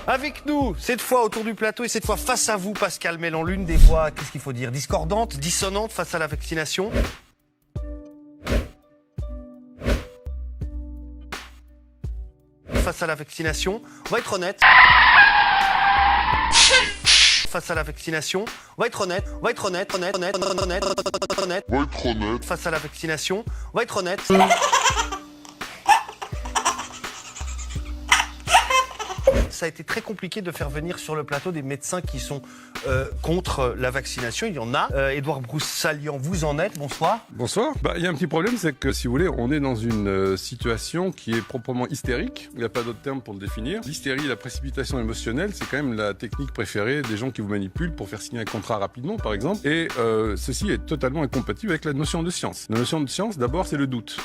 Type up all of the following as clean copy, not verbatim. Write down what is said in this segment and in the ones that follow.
Avec nous, cette fois autour du plateau et cette fois face à vous, Pascal Mellan, l'une des voix, qu'est-ce qu'il faut dire, discordantes, dissonantes face à la vaccination. Face à la vaccination, on va être honnête. Face à la vaccination, on va être honnête, honnête. Face à la vaccination, on va être honnête. Ça a été très compliqué de faire venir sur le plateau des médecins qui sont contre la vaccination. Il y en a. Édouard Broussalian, vous en êtes. Bonsoir. Bonsoir. Il y a un petit problème, c'est que si vous voulez, on est dans une situation qui est proprement hystérique. Il n'y a pas d'autre terme pour le définir. L'hystérie, la précipitation émotionnelle, c'est quand même la technique préférée des gens qui vous manipulent pour faire signer un contrat rapidement, par exemple. Et ceci est totalement incompatible avec la notion de science. La notion de science, d'abord, c'est le doute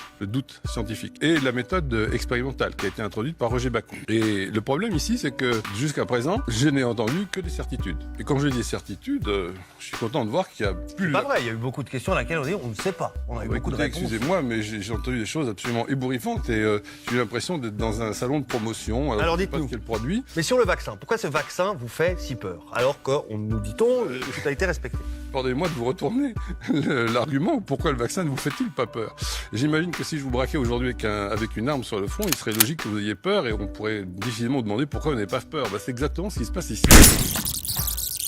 scientifique. Et la méthode expérimentale qui a été introduite par Roger Bacon. Et le problème ici, c'est que jusqu'à présent, je n'ai entendu que des certitudes. Et quand je dis certitudes, je suis content de voir qu'il y a plus... C'est pas vrai, il y a eu beaucoup de questions à laquelle on dit on ne sait pas. On a eu beaucoup de réponses. Excusez-moi, mais j'ai entendu des choses absolument ébouriffantes et j'ai eu l'impression d'être dans un salon de promotion. Alors je sais pas dites-nous. quel produit. Mais sur le vaccin, pourquoi ce vaccin vous fait si peur? Alors que, nous dit-on, tout a été respecté. Pardonnez-moi de vous retourner l'argument. Pourquoi le vaccin ne vous fait-il pas peur? J'imagine que si je vous braquais aujourd'hui avec une arme sur le front, il serait logique que vous ayez peur et on pourrait difficilement vous demander pourquoi vous n'avez pas peur. C'est exactement ce qui se passe ici.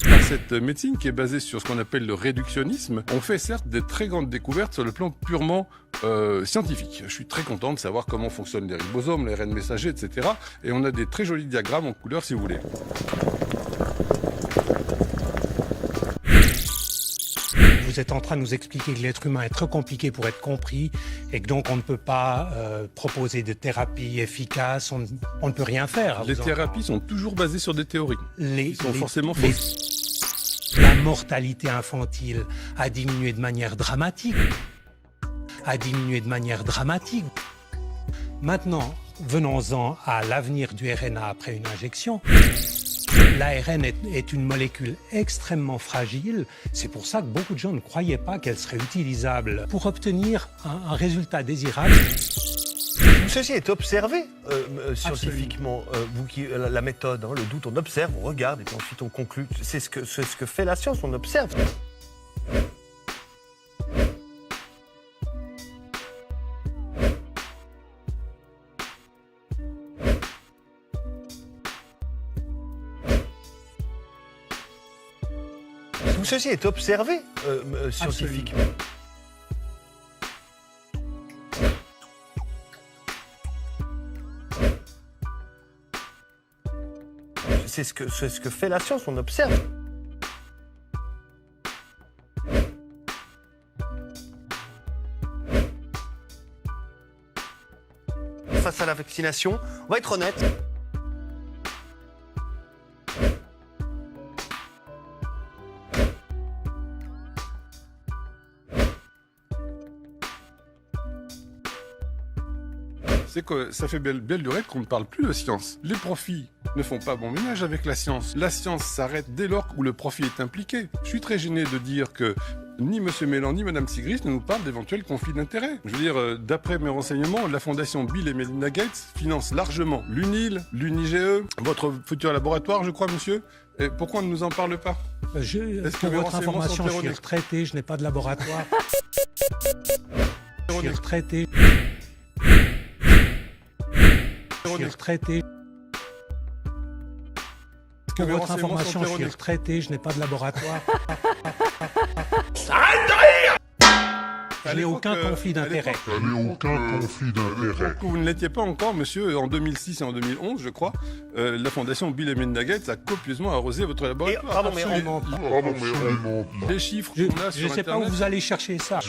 Par cette médecine qui est basée sur ce qu'on appelle le réductionnisme, on fait certes des très grandes découvertes sur le plan purement scientifique. Je suis très content de savoir comment fonctionnent les ribosomes, les ARN messagers, etc. Et on a des très jolis diagrammes en couleur si vous voulez. Vous êtes en train de nous expliquer que l'être humain est trop compliqué pour être compris et que donc on ne peut pas proposer de thérapie efficace, on ne peut rien faire. Les thérapies sont toujours basées sur des théories. Ils sont forcément fausses. La mortalité infantile a diminué de manière dramatique. Maintenant, venons-en à l'avenir du RNA après une injection. L'ARN est une molécule extrêmement fragile. C'est pour ça que beaucoup de gens ne croyaient pas qu'elle serait utilisable pour obtenir un résultat désirable. Ceci est observé scientifiquement. La méthode, le doute, on observe, on regarde et puis ensuite on conclut. C'est ce que fait la science, on observe. Tout ceci est observé scientifiquement. C'est ce que fait la science, on observe. Face à la vaccination, on va être honnête. C'est que ça fait belle lurette qu'on ne parle plus de science. Les profits ne font pas bon ménage avec la science. La science s'arrête dès lors où le profit est impliqué. Je suis très gêné de dire que ni M. Mellan ni Mme Sigris ne nous parlent d'éventuels conflits d'intérêts. Je veux dire, d'après mes renseignements, la fondation Bill et Melinda Gates finance largement l'UNIL, l'UNIGE, votre futur laboratoire, je crois, monsieur. Et pourquoi on ne nous en parle pas? Pour votre information, je suis retraité, je n'ai pas de laboratoire. Je suis retraité. Je suis retraité. Pour votre information, je suis retraité, je n'ai pas de laboratoire. Arrête de rire! Je n'ai aucun conflit d'intérêt. Vous ne l'étiez pas encore, monsieur, en 2006 et en 2011, je crois. La fondation Bill et Melinda Gates a copieusement arrosé votre laboratoire. Les chiffres qu'on a sur Internet... Je ne sais pas où vous allez chercher ça.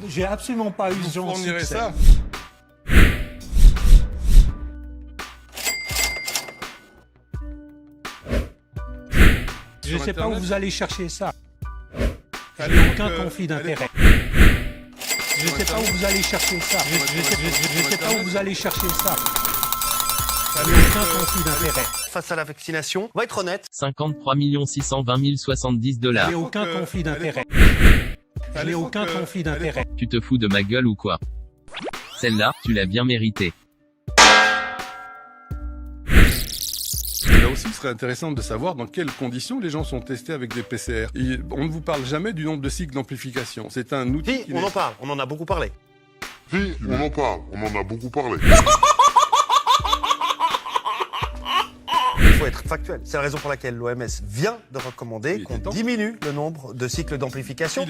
J'ai absolument pas eu ce genre de succès. Ça. Je ne sais pas où vous allez chercher ça. Je n'ai aucun conflit d'intérêt. Je ne sais pas où vous allez chercher ça. Je ne sais pas où vous allez chercher ça. Je n'ai aucun conflit d'intérêt. Face à la vaccination, on va être honnête. 53 620 070 $. Je n'ai aucun conflit d'intérêt. Je n'ai aucun conflit d'intérêt. Tu te fous de ma gueule ou quoi? Celle-là, tu l'as bien méritée. Là aussi, il serait intéressant de savoir dans quelles conditions les gens sont testés avec des PCR. On ne vous parle jamais du nombre de cycles d'amplification. C'est un outil. Si, on en parle, on en a beaucoup parlé. Si, on en parle, on en a beaucoup parlé. Il faut être factuel. C'est la raison pour laquelle l'OMS vient de recommander qu'on diminue le nombre de cycles d'amplification.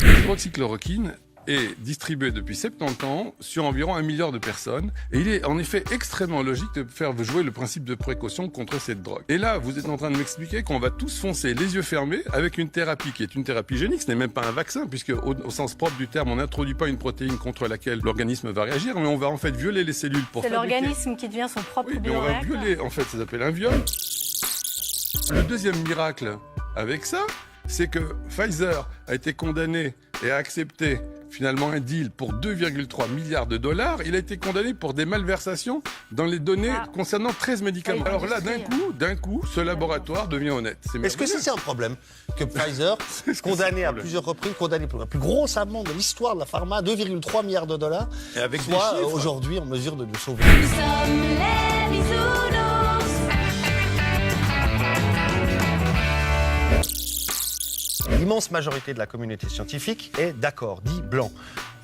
L'hydroxychloroquine est distribué depuis 70 ans sur environ 1 milliard de personnes. Et il est en effet extrêmement logique de faire jouer le principe de précaution contre cette drogue. Et là, vous êtes en train de m'expliquer qu'on va tous foncer les yeux fermés avec une thérapie qui est une thérapie génique. Ce n'est même pas un vaccin, puisque au sens propre du terme, on n'introduit pas une protéine contre laquelle l'organisme va réagir, mais on va en fait violer les cellules pour fabriquer... C'est l'organisme qui devient son propre bioréacteur. On va violer, en fait, ça s'appelle un viol. Le deuxième miracle avec ça, c'est que Pfizer a été condamné et a accepté finalement un deal pour 2,3 milliards de dollars. Il a été condamné pour des malversations dans les données concernant 13 médicaments. Alors là, d'un coup, ce laboratoire devient honnête. Est-ce que c'est un problème que Pfizer, condamné à plusieurs reprises, condamné pour la plus grosse amende de l'histoire de la pharma, 2,3 milliards de dollars, soit aujourd'hui en mesure de nous sauver? Nous sommes les bisounours. L'immense majorité de la communauté scientifique est d'accord, dit blanc.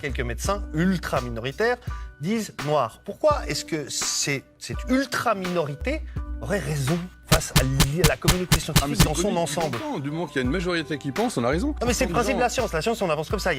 Quelques médecins ultra minoritaires disent noir. Pourquoi est-ce que cette ultra minorité aurait raison face à la communauté scientifique dans son ensemble? Du moment qu'il y a une majorité qui pense, on a raison. Non, mais c'est le principe de la science. La science, on avance comme ça.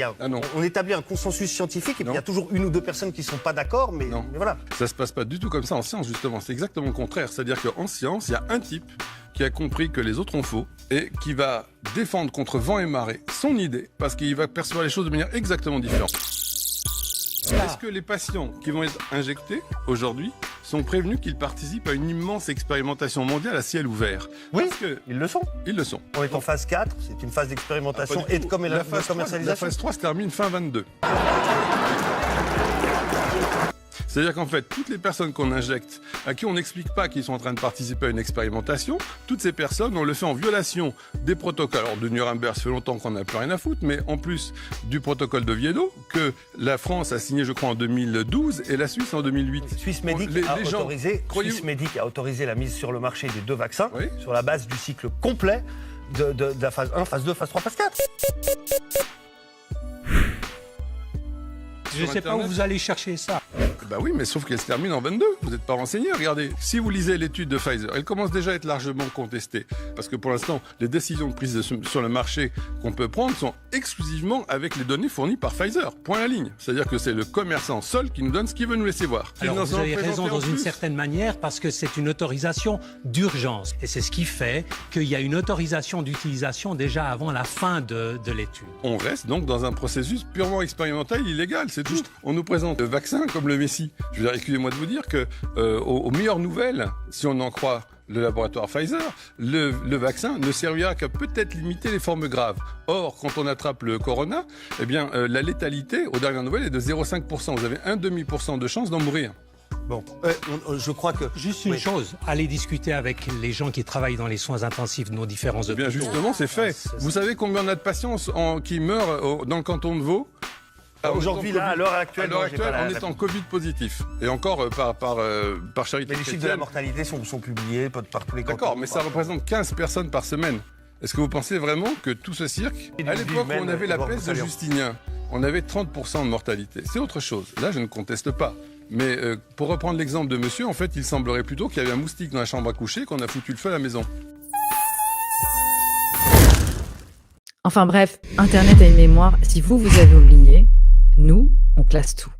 On établit un consensus scientifique et puis il y a toujours une ou deux personnes qui ne sont pas d'accord, mais voilà. Ça se passe pas du tout comme ça en science, justement. C'est exactement le contraire. C'est-à-dire qu'en science, il y a un type qui a compris que les autres ont faux et qui va défendre contre vent et marée son idée parce qu'il va percevoir les choses de manière exactement différente. Est-ce que les patients qui vont être injectés aujourd'hui sont prévenus qu'ils participent à une immense expérimentation mondiale à ciel ouvert? Oui, ils le sont. Ils le sont. On est en phase 4, c'est une phase d'expérimentation et de commercialisation. La phase 3 se termine fin 22. C'est-à-dire qu'en fait, toutes les personnes qu'on injecte, à qui on n'explique pas qu'ils sont en train de participer à une expérimentation, toutes ces personnes, on le fait en violation des protocoles. Alors, de Nuremberg, ça fait longtemps qu'on n'a plus rien à foutre, mais en plus du protocole de Vieno, que la France a signé, je crois, en 2012 et la Suisse en 2008. Swissmedic a autorisé la mise sur le marché des 2 vaccins sur la base du cycle complet de la phase 1, phase 2, phase 3, phase 4. Je ne sais pas où vous allez chercher ça. Bah oui, mais sauf qu'elle se termine en 22. Vous n'êtes pas renseigné. Regardez, si vous lisez l'étude de Pfizer, elle commence déjà à être largement contestée. Parce que pour l'instant, les décisions prises sur le marché qu'on peut prendre sont exclusivement avec les données fournies par Pfizer. Point à la ligne. C'est-à-dire que c'est le commerçant seul qui nous donne ce qu'il veut nous laisser voir. Alors vous avez raison dans une certaine manière parce que c'est une autorisation d'urgence. Et c'est ce qui fait qu'il y a une autorisation d'utilisation déjà avant la fin de l'étude. On reste donc dans un processus purement expérimental illégal. C'est tout. On nous présente le vaccin comme le Messie. Je veux dire, excusez-moi de vous dire que aux meilleures nouvelles, si on en croit le laboratoire Pfizer, le vaccin ne servira qu'à peut-être limiter les formes graves. Or, quand on attrape le corona, eh bien, la létalité, aux dernières nouvelles, est de 0,5%. Vous avez 1,5% de chance d'en mourir. Bon, je crois que... Juste une chose, allez discuter avec les gens qui travaillent dans les soins intensifs de nos différents hôpitaux. Bien justement, c'est fait. Vous savez combien on a de patients qui meurent dans le canton de Vaud? Aujourd'hui, là, à l'heure actuelle, on est en Covid positif. Et encore par charité. Mais les chiffres de la mortalité sont publiés par tous les cantons. D'accord, mais ça représente 15 personnes par semaine. Est-ce que vous pensez vraiment que tout ce cirque... À l'époque où on avait la peste de Justinien, on avait 30% de mortalité. C'est autre chose. Là, je ne conteste pas. Mais pour reprendre l'exemple de monsieur, en fait, il semblerait plutôt qu'il y avait un moustique dans la chambre à coucher, qu'on a foutu le feu à la maison. Enfin bref, Internet a une mémoire. Si vous avez oublié, nous, on classe tout.